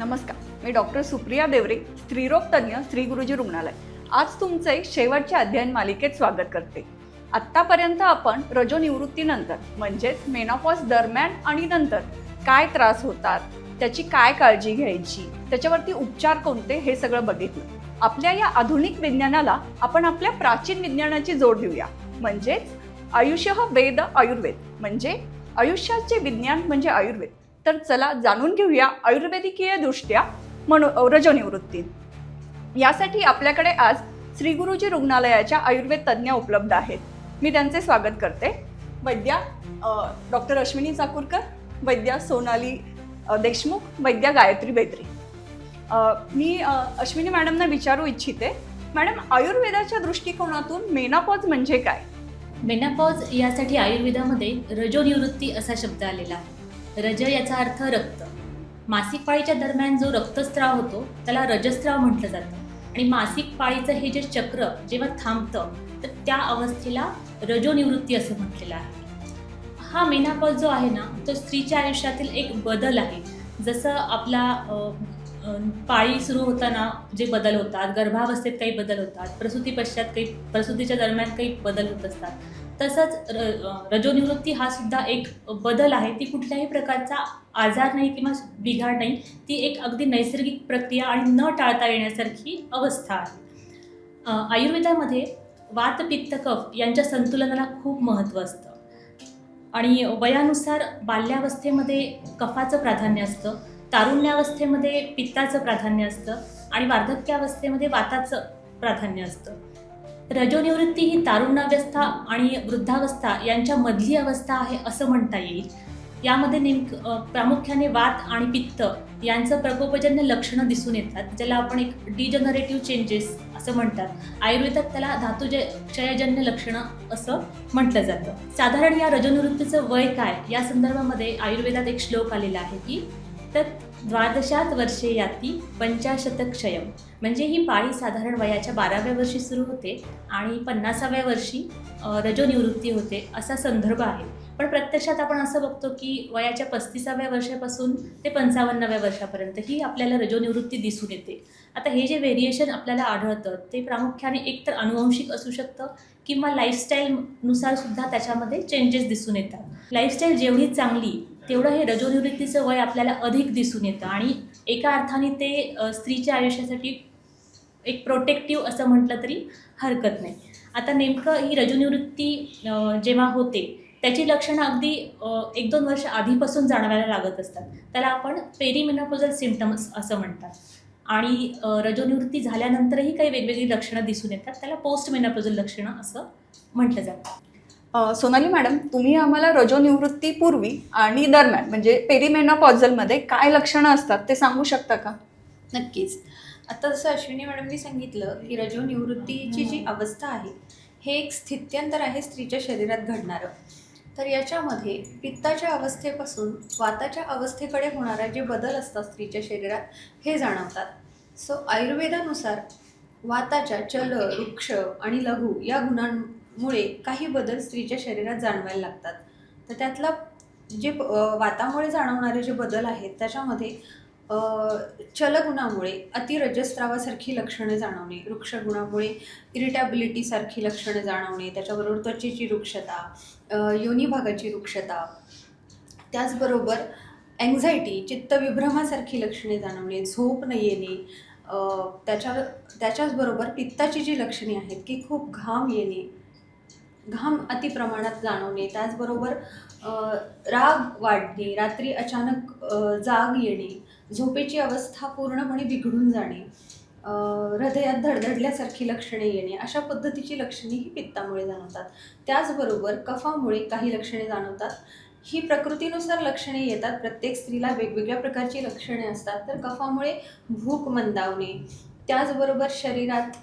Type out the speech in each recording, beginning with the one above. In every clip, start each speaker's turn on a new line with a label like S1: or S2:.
S1: नमस्कार, मी डॉक्टर सुप्रिया देवरे, स्त्रीरोग तज्ञ, श्री गुरुजी रुग्णालय. आज तुमचे शेवटच्या अध्ययन मालिकेत स्वागत करते. आत्तापर्यंत आपण रजोनिवृत्तीनंतर म्हणजेच मेनोपॉज दरम्यान आणि नंतर काय त्रास होतात, त्याची काय काळजी घ्यायची, त्याच्यावरती उपचार कोणते, हे सगळं बघितलं. आपल्या या आधुनिक विज्ञानाला आपण आपल्या प्राचीन विज्ञानाची जोड देऊया, म्हणजेच आयुष्य वेद आयुर्वेद, म्हणजे आयुष्याचे विज्ञान म्हणजे आयुर्वेद. तर चला जाणून घेऊया आयुर्वेदिकीय दृष्ट्या रजोनिवृत्ती. यासाठी आपल्याकडे आज श्री गुरुजी रुग्णालयाच्या आयुर्वेद तज्ज्ञ उपलब्ध आहेत. मी त्यांचे स्वागत करते. वैद्या डॉक्टर अश्विनी चाकूरकर, वैद्या सोनाली देशमुख, वैद्या गायत्री बेत्री. मी अश्विनी मॅडमना विचारू इच्छिते, मॅडम आयुर्वेदाच्या दृष्टिकोनातून मेनोपॉज म्हणजे काय?
S2: मेनोपॉज यासाठी आयुर्वेदामध्ये रजोनिवृत्ती असा शब्द आलेला आहे. रज याचा अर्थ रक्त. मासिक पाळीच्या दरम्यान जो रक्तस्राव होतो त्याला रजस्राव म्हटलं जातं. आणि मासिक पाळीचं हे जे चक्र जेव्हा थांबतं तर त्या अवस्थेला रजोनिवृत्ती असं म्हटलेलं आहे. हा मेनोपॉज जो आहे ना, तो स्त्रीच्या आयुष्यातील एक बदल आहे. जसं आपला पाळी सुरू होताना जे बदल होतात, गर्भावस्थेत काही बदल होतात, प्रसूती पश्चात काही, प्रसूतीच्या दरम्यान काही बदल होत असतात, तसंच रजोनिवृत्ती हा सुद्धा एक बदल आहे. ती कुठल्याही प्रकारचा आजार नाही किंवा बिघाड नाही, ती एक अगदी नैसर्गिक प्रक्रिया आणि न टाळता येण्यासारखी अवस्था आहे. आयुर्वेदामध्ये वात पित्त कफ यांच्या संतुलनाला खूप महत्त्व असतं. आणि वयानुसार बाल्यावस्थेमध्ये कफाचं प्राधान्य असतं, तारुण्यावस्थेमध्ये पित्ताचं प्राधान्य असतं आणि वार्धक्यावस्थेमध्ये वाताचं प्राधान्य असतं. रजोनिवृत्ती ही तारुण्यावस्था आणि वृद्धावस्था यांच्या मधली अवस्था आहे असं म्हणता येईल. यामध्ये प्रामुख्याने वात आणि पित्त यांचं प्रकोपजन्य लक्षणं दिसून येतात, ज्याला आपण एक डिजनरेटिव्ह चेंजेस असं म्हणतात. आयुर्वेदात त्याला क्षयजन्य लक्षणं असं म्हटलं जातं. साधारण या रजोनिवृत्तीचं वय काय या संदर्भामध्ये आयुर्वेदात एक श्लोक आलेला आहे की तत् 12 वर्षे याती 50 क्षयम. म्हणजे ही पाळी साधारण वयाच्या 12व्या वर्षी सुरू होते आणि 50व्या वर्षी रजोनिवृत्ती होते असा संदर्भ आहे. पण प्रत्यक्षात आपण असं बघतो की वयाच्या 35व्या वर्षापासून ते 55व्या वर्षापर्यंत ही आपल्याला रजोनिवृत्ती दिसून येते. आता हे जे व्हेरिएशन आपल्याला आढळतं ते प्रामुख्याने एकतर अनुवंशिक असू शकतं किंवा लाईफस्टाईलनुसार सुद्धा त्याच्यामध्ये चेंजेस दिसून येतात. लाईफस्टाईल जेवढी चांगली तेवढं हे रजोनिवृत्तीचं वय आपल्याला अधिक दिसून येतं आणि एका अर्थाने ते स्त्रीच्या आयुष्यासाठी एक प्रोटेक्टिव्ह असं म्हटलं तरी हरकत नाही. आता नेमकं ही रजोनिवृत्ती जेव्हा होते त्याची लक्षणं अगदी 1-2 वर्ष आधीपासून जाणवायला लागत असतात. त्याला आपण पेरीमेनोपॉजल सिम्पटम्स असं म्हणतात. आणि रजोनिवृत्ती झाल्यानंतरही काही वेगवेगळी लक्षणं दिसून येतात, त्याला पोस्ट मेनोपॉजल लक्षणं असं म्हटलं जातं.
S1: सोनाली मॅडम, तुम्ही आम्हाला रजोनिवृत्तीपूर्वी आणि दरम्यान म्हणजे पेरीमेनोपॉजलमध्ये काय लक्षणं असतात ते सांगू शकता का?
S3: नक्कीच. आता जसं अश्विनी मॅडमनी सांगितलं की रजोनिवृत्तीची जी अवस्था आहे हे एक स्थित्यंतर आहे स्त्रीच्या शरीरात घडणारं. तर याच्यामध्ये पित्ताच्या अवस्थेपासून वाताच्या अवस्थेकडे होणारे जे बदल असतात स्त्रीच्या शरीरात हे जाणवतात. सो आयुर्वेदानुसार वाताच्या चल, वृक्ष आणि लघु या गुणांमुळे काही बदल स्त्रीच्या शरीरात जाणवायला लागतात. तर त्यातला जे वातामुळे जाणवणारे जे बदल आहेत त्याच्यामध्ये चलगुणामुळे अतिरजस्त्रावासारखी लक्षणे जाणवणे, वृक्षगुणामुळे इरिटॅबिलिटीसारखी लक्षणे जाणवणे, त्याच्याबरोबर त्वचेची रुक्षता, योनी भागाची रुक्षता, त्याचबरोबर अँझायटी, चित्तविभ्रमासारखी लक्षणे जाणवणे, झोप न येणे, त्याच्याचबरोबर पित्ताची जी लक्षणे आहेत की खूप घाम येणे, घाम अतिप्रमाणात जाणवणे, त्याचबरोबर राग वाढणे, रात्री अचानक जाग येणे, झोपेची अवस्था पूर्णपणे बिघडून जाणे, हृदयात धडधडल्यासारखी लक्षणे येणे, अशा पद्धतीची लक्षणे ही पित्तामुळे जाणवतात. त्याचबरोबर कफामुळे काही लक्षणे जाणवतात. ही प्रकृतीनुसार लक्षणे येतात, प्रत्येक स्त्रीला वेगवेगळ्या प्रकारची लक्षणे असतात. तर कफामुळे भूक मंदावणे, त्याचबरोबर शरीरात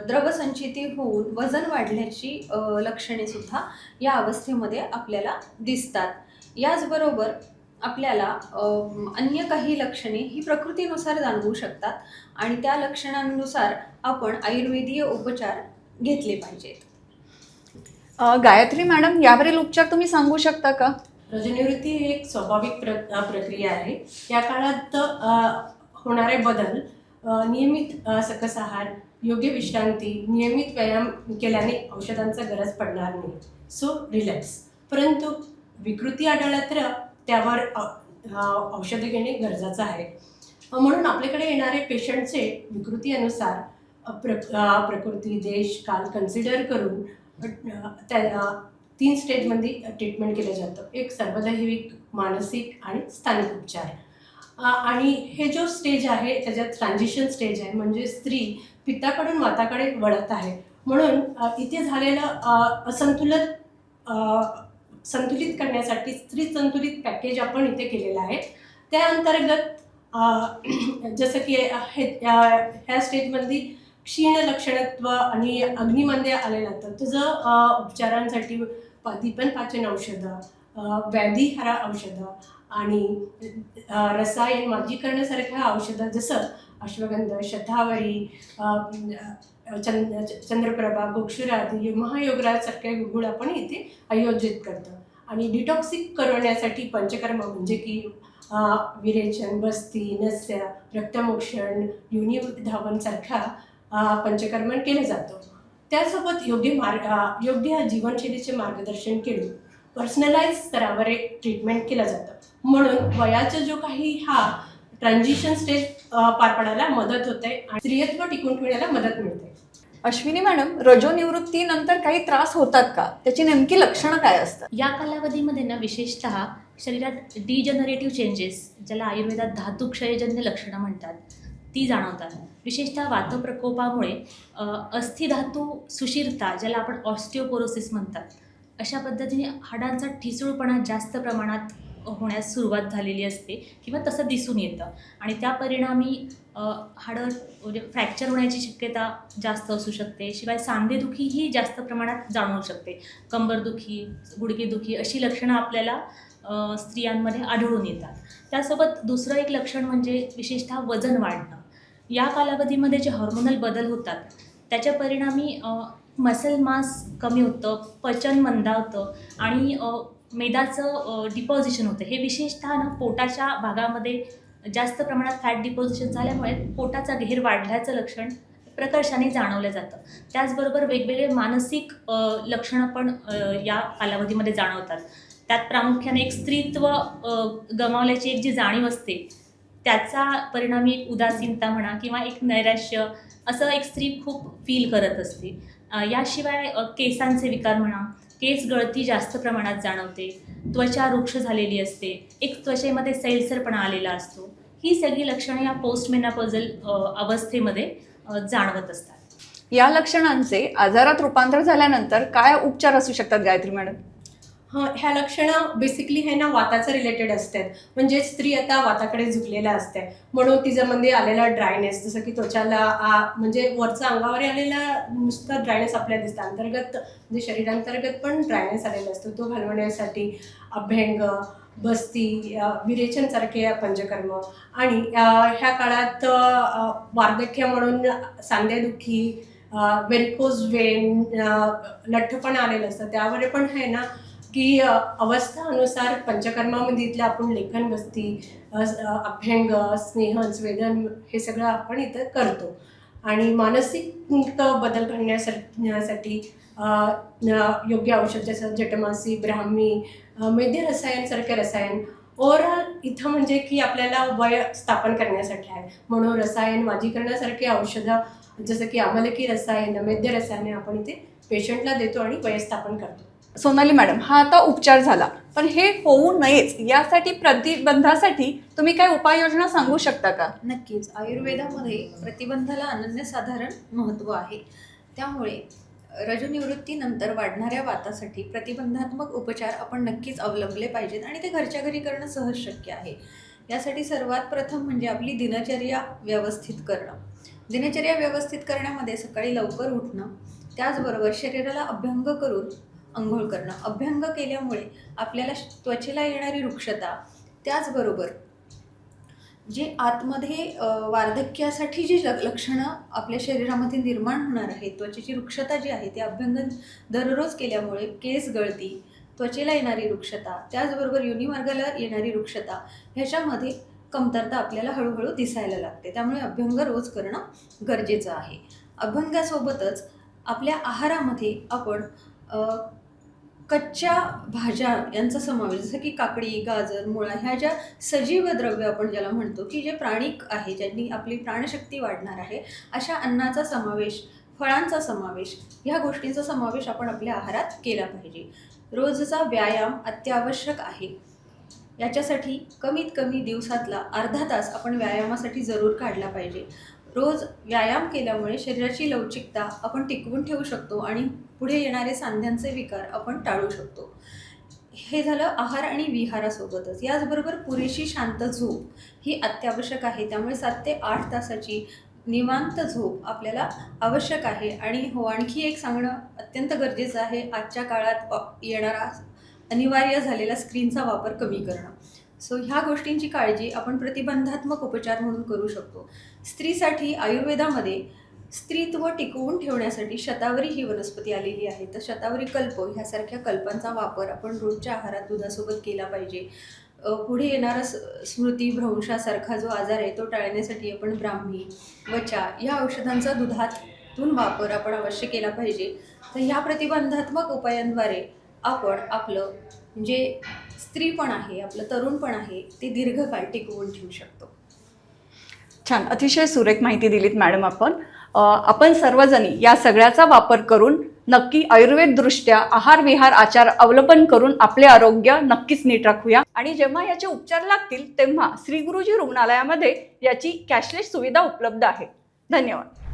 S3: द्रवसंचिती होऊन वजन वाढण्याची लक्षणे सुद्धा या अवस्थेमध्ये आपल्याला दिसतात. याचबरोबर आपल्याला अन्य काही लक्षणे ही प्रकृतीनुसार जाणवू शकतात आणि त्या लक्षणांनुसार आपण आयुर्वेदीय उपचार घेतले पाहिजेत.
S1: गायत्री मॅडम, यावरील उपचार तुम्ही सांगू शकता का?
S4: रजोनिवृत्ती ही एक स्वाभाविक प्रक्रिया आहे. या काळात होणारे बदल नियमित सकस आहार, योग्य विश्रांती, नियमित व्यायाम केल्याने औषधांचा गरज पडणार नाही. So relax. परंतु विकृती आढळल्या तर त्यावर औषधे घेणे गरजेचं आहे. म्हणून आपल्याकडे येणारे पेशंटचे विकृतीनुसार प्रकृती, देश, काल कन्सिडर करून त्या 3 स्टेजमध्ये ट्रीटमेंट केलं जातं. एक सर्वदैहिक, मानसिक आणि स्थानिक उपचार. आणि हे जो स्टेज आहे त्याच्यात ट्रान्झिशन स्टेज आहे, म्हणजे स्त्री पित्ताकडून वाताकडे वळत आहे. म्हणून इथे झालेलं संतुलित करण्यासाठी स्त्री संतुलित पॅकेज आपण इथे केलेलं आहे. त्या अंतर्गत जसं की ह्या स्टेजमध्ये क्षीण लक्षणत्व आणि अग्निमंद्य आलेलं तर तुझं उपचारांसाठी दीपन पाचन औषधं, व्याधीहारा औषधं आणि रसायन माझीकरणासारख्या औषधं जसं अश्वगंध, शतावरी, चंद्रप्रभा, गोक्षुरादी, महायोगरासारखे गुळ आपण इथे आयोजित करतो. आणि डिटॉक्सिक करण्यासाठी पंचकर्म म्हणजे की विरेचन, बस्ती, नस्य, रक्तमोक्षण, योनी धावनसारख्या पंचकर्मण केलं जातं. त्यासोबत योग्य जीवनशैलीचे मार्गदर्शन केलं पर्सनलाइज स्तरावर एक ट्रीटमेंट केलं जातं. म्हणून वयाचा जो काही हा ट्रान्झिशन स्टेज पार पाडायला मदत होते आणि स्त्रीत्व टिकून ठेवण्याला मदत मिळते.
S1: अश्विनी मॅडम, रजोनिवृत्तीनंतर काही त्रास होतात का? त्याची नेमकी लक्षणं काय असतात?
S2: या कालावधीमध्ये ना विशेषतः शरीरात डिजनरेटिव्ह चेंजेस, ज्याला आयुर्वेदात धातुक्षयजन्य लक्षणं म्हणतात, ती जाणवतात. विशेषतः वातप्रकोपामुळे अस्थिधातू सुशीरता, ज्याला आपण ऑस्टिओपोरोसिस म्हणतात, अशा पद्धतीने हाडांचा ठिसूळपणा जास्त प्रमाणात होण्यास सुरुवात झालेली असते किंवा तसं दिसून येतं. आणि त्या परिणामी हाडं म्हणजे फ्रॅक्चर होण्याची शक्यता जास्त असू शकते. शिवाय सांधेदुखी ही जास्त प्रमाणात जाणवू शकते. कंबरदुखी, गुडघेदुखी अशी लक्षणं आपल्याला स्त्रियांमध्ये आढळून येतात. त्यासोबत दुसरं एक लक्षण म्हणजे विशेषतः वजन वाढणं. या कालावधीमध्ये जे हॉर्मोनल बदल होतात त्याच्या परिणामी मसल मास कमी होतं, पचन मंदावतं आणि मेदाचं डिपॉझिशन होतं. हे विशेषतः ना पोटाच्या भागामध्ये जास्त प्रमाणात फॅट डिपॉझिशन झाल्यामुळे पोटाचा घेर वाढल्याचं लक्षण प्रकर्षाने जाणवलं जातं. त्याचबरोबर वेगवेगळे मानसिक लक्षणं पण या कालावधीमध्ये जाणवतात. त्यात प्रामुख्याने एक स्त्रीत्व गमावल्याची एक जी जाणीव असते त्याचा परिणामी एक उदासीनता म्हणा किंवा एक नैराश्य असं एक स्त्री खूप फील करत असते. याशिवाय केसांचे विकार म्हणा, केस गळती जास्त प्रमाणात जाणवते, त्वचा रुक्ष झालेली असते, एक त्वचेमध्ये सैलसरपणा आलेला असतो. ही सगळी लक्षणं या पोस्ट मेनोपॉझल अवस्थेमध्ये जाणवत असतात.
S1: या लक्षणांचे आजारात रूपांतर झाल्यानंतर काय उपचार असू शकतात गायत्री मॅडम?
S4: ह्या लक्षणं बेसिकली हे ना वाताचं रिलेटेड असतात. म्हणजे स्त्री आता वाताकडे झुकलेल्या असते म्हणून तिच्यामध्ये आलेला ड्रायनेस, जसं की त्वचाला म्हणजे वरचा अंगावर आलेला नुसतं ड्रायनेस आपल्याला दिसतं, अंतर्गत म्हणजे शरीरांतर्गत पण ड्रायनेस आलेला असतो. तो घालवण्यासाठी अभ्यंग, बस्ती, विरेचनसारखे पंचकर्म आणि ह्या काळात वार्धक्य म्हणून सांधेदुखी, व्हेरिकोज वेन, लठ्ठपणा आलेलं असतं. त्यावर पण आहे ना की अवस्थानुसार पंचकर्मामधीतलं आपण लेखन, बस्ती, अभ्यंग, स्नेह, स्वेदन हे सगळं आपण इथं करतो. आणि मानसिक बदल घडण्यासाठी योग्य औषध जसं जटमासी, ब्राह्मी, मेद्य रसायनसारखे रसायन. ओव्हरऑल इथं म्हणजे की आपल्याला वय स्थापन करण्यासाठी आहे म्हणून रसायन माझीकरणासारखे औषधं जसं की आमलकी रसायन, मेद्य रसायने आपण इथे पेशंटला देतो आणि वय स्थापन करतो.
S1: सोनाली मॅडम, हा आता उपचार झाला, पण हे होऊ नयेच यासाठी प्रतिबंधासाठी तुम्ही काय उपाययोजना सांगू शकता का?
S3: नक्कीच. आयुर्वेदामध्ये प्रतिबंधाला अनन्यसाधारण महत्त्व आहे. त्यामुळे रजोनिवृत्तीनंतर वाढणाऱ्या वातासाठी प्रतिबंधात्मक उपचार आपण नक्कीच अवलंबले पाहिजेत आणि ते घरच्या घरी करणं सहज शक्य आहे. यासाठी सर्वात प्रथम म्हणजे आपली दिनचर्या व्यवस्थित करणं. दिनचर्या व्यवस्थित करण्यामध्ये सकाळी लवकर उठणं, त्याचबरोबर शरीराला अभ्यंग करून अंघोळ करणं. अभ्यंग केल्यामुळे आपल्याला त्वचेला येणारी रुक्षता, त्याचबरोबर जे आतमध्ये वार्धक्यासाठी जी लक्षणं आपल्या शरीरामध्ये निर्माण होणार आहे, त्वचेची रुक्षता जी आहे ती अभ्यंग दररोज केल्यामुळे केस गळती, त्वचेला येणारी रुक्षता, त्याचबरोबर योनिमार्गाला येणारी रुक्षता, ह्याच्यामध्ये कमतरता आपल्याला हळूहळू दिसायला लागते. त्यामुळे अभ्यंग रोज करणं गरजेचं आहे. अभ्यंगासोबतच आपल्या आहारामध्ये आपण कच्च्या भाज्या यांचा समावेश, जसं की काकडी, गाजर, मुळा, ह्या ज्या सजीव द्रव्य आपण ज्याला म्हणतो, की जे प्राणिक आहे, ज्यांनी आपली प्राणशक्ती वाढणार आहे, अशा अन्नाचा समावेश, फळांचा समावेश, ह्या गोष्टींचा समावेश आपण आपल्या आहारात केला पाहिजे. रोजचा व्यायाम अत्यावश्यक आहे. याच्यासाठी कमीत कमी दिवसातला अर्धा तास आपण व्यायामासाठी जरूर काढला पाहिजे. रोज व्यायाम केल्यामुळे शरीराची लवचिकता आपण टिकवून ठेवू शकतो आणि पुढे येणारे सांध्यांचे विकार आपण टाळू शकतो. हे झालं आहार आणि विहारासोबतच. याचबरोबर पुरेशी शांत झोप ही अत्यावश्यक आहे. त्यामुळे 7 ते 8 तासाची निवांत झोप आपल्याला आवश्यक आहे. आणि हो, आणखी एक सांगणं अत्यंत गरजेचं आहे, आजच्या काळात येणारा अनिवार्य झालेला स्क्रीनचा वापर कमी करणं. सो ह्या गोष्टींची काळजी आपण प्रतिबंधात्मक उपचार म्हणून करू शकतो. स्त्रीसाठी आयुर्वेदामध्ये स्त्रीत्व टिकवून ठेवण्यासाठी शतावरी ही वनस्पती आलेली आहे. तर शतावरी कल्प ह्यासारख्या कल्पांचा वापर आपण रोजच्या आहारात दुधासोबत केला पाहिजे. पुढे येणारा स्मृतिभ्रंशासारखा जो आजार आहे तो टाळण्यासाठी आपण ब्राह्मी, वचा या औषधांचा दुधातून वापर आपण अवश्य केला पाहिजे. तर ह्या प्रतिबंधात्मक उपायांद्वारे आपण आपलं जे स्त्रीपण आहे, आपलं तरुणपण आहे, ते दीर्घकाळ टिकवून ठेवू शकतो.
S1: छान, अतिशय सुरेख माहिती दिलीत मॅडम. आपण सर्वजणी या सगळ्याचा वापर करून नक्की आयुर्वेददृष्ट्या आहार विहार आचार अवलंबन करून आपले आरोग्य नक्कीच नीट राखूया. आणि जेव्हा याचे उपचार लागतील तेव्हा श्री गुरुजी रुग्णालयामध्ये याची कॅशलेस सुविधा उपलब्ध आहे. धन्यवाद.